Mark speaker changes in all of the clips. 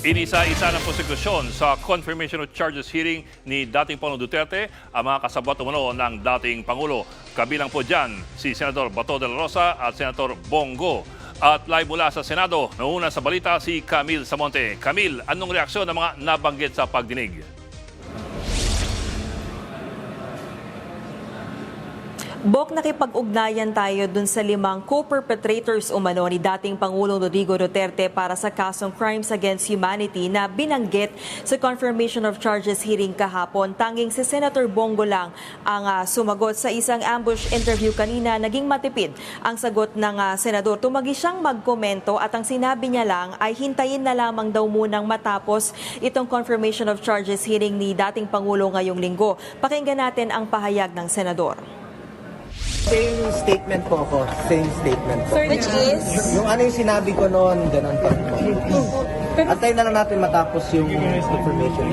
Speaker 1: Inisa-isa ng prosekusyon sa confirmation of charges hearing ni dating Pangulong Duterte ang mga kasabwat umano ng dating Pangulo. Kabilang po dyan si Senador Bato de la Rosa at Senator Bongo. At live mula sa Senado, nauna sa balita si Camille Samonte. Camille, anong reaksyon ng mga nabanggit sa pagdinig?
Speaker 2: Bok, nakipag-ugnayan tayo dun sa 5 co-perpetrators umano ni dating Pangulong Rodrigo Duterte para sa kasong Crimes Against Humanity na binanggit sa confirmation of charges hearing kahapon. Tanging si Senator Bongo lang ang sumagot sa isang ambush interview kanina. Naging matipid ang sagot ng senador. Tumagi siyang magkomento at ang sinabi niya lang ay hintayin na lamang daw munang matapos itong confirmation of charges hearing ni dating Pangulo ngayong linggo. Pakinggan natin ang pahayag ng senador.
Speaker 3: Same statement po ako. Same statement po.
Speaker 2: Which is?
Speaker 3: Yung ano yung sinabi ko noon, ganun pa rin po. Antayin na lang natin matapos yung information.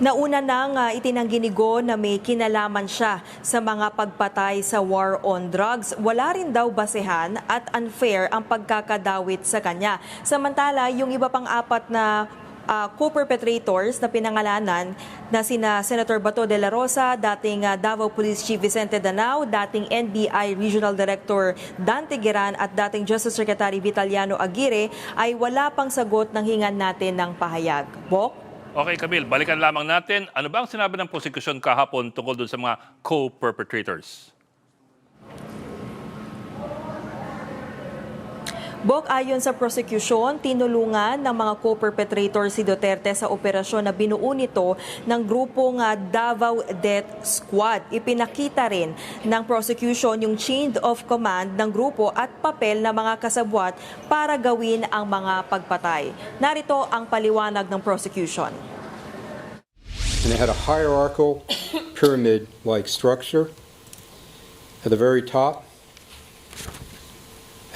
Speaker 2: Nauna nang itinanggi ni Go na may kinalaman siya sa mga pagpatay sa war on drugs. Wala rin daw basehan at unfair ang pagkakadawit sa kanya. Samantala, yung iba pang 4 na co-perpetrators na pinangalanan na sina Senator Bato de la Rosa, dating Davao Police Chief Vicente Danao, dating NBI Regional Director Dante Geran at dating Justice Secretary Vitaliano Aguirre ay wala pang sagot ng hingan natin ng pahayag. Bok?
Speaker 1: Okay, Camille, balikan lamang natin. Ano ba ang sinabi ng prosecution kahapon tungkol dun sa mga co-perpetrators?
Speaker 2: Bok, ayon sa prosecution, tinulungan ng mga co-perpetrator si Duterte sa operasyon na binuo nito ng grupong Davao Death Squad. Ipinakita rin ng prosecution yung chain of command ng grupo at papel ng mga kasabwat para gawin ang mga pagpatay. Narito ang paliwanag ng prosecution.
Speaker 4: And it had a hierarchical pyramid-like structure. At the very top,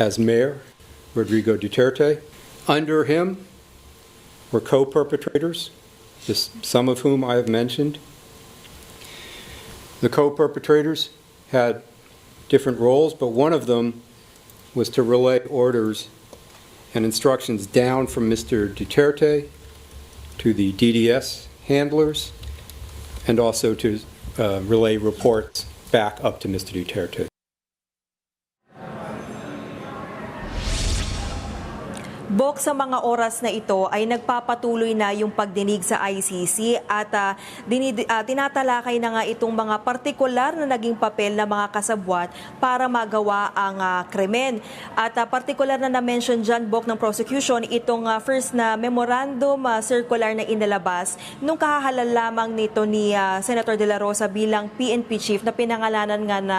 Speaker 4: as mayor, Rodrigo Duterte. Under him were co-perpetrators, some of whom I have mentioned. The co-perpetrators had different roles, but one of them was to relay orders and instructions down from Mr. Duterte to the DDS handlers and also to relay reports back up to Mr. Duterte.
Speaker 2: Bok, sa mga oras na ito ay nagpapatuloy na yung pagdinig sa ICC at tinatalakay na nga itong mga partikular na naging papel ng mga kasabwat para magawa ang krimen. At partikular na na-mention dyan, Bok, ng prosecution, itong first na memorandum circular na inalabas nung kahahalal lamang nito ni Senator De La Rosa bilang PNP chief na pinangalanan nga na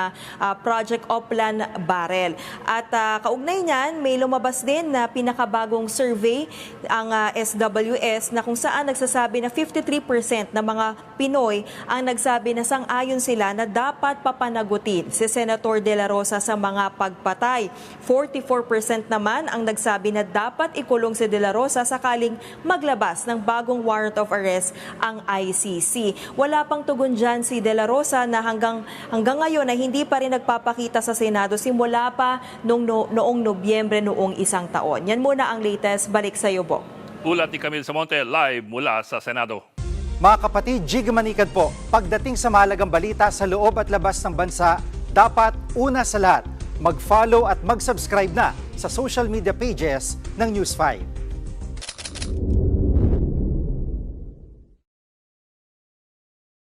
Speaker 2: Project Oplan Barrel. At kaugnay niyan, may lumabas din na pinakabagong survey ang SWS na kung saan nagsasabi na 53% ng mga Pinoy ang nagsabi na sang-ayon sila na dapat papanagutin si Senator De La Rosa sa mga pagpatay. 44% naman ang nagsabi na dapat ikulong si De La Rosa sakaling maglabas ng bagong warrant of arrest ang ICC. Wala pang tugon dyan si De La Rosa na hanggang ngayon ay hindi pa rin nagpapakita sa Senado simula pa noong Nobyembre noong isang taon. Yan muna ang latest. Balik sa iyo, Bok.
Speaker 1: Ulat ni Camille Samonte live mula sa Senado.
Speaker 5: Mga kapatid, Jig Manikad po. Pagdating sa mahalagang balita sa loob at labas ng bansa, dapat una sa lahat, mag-follow at mag-subscribe na sa social media pages ng News 5.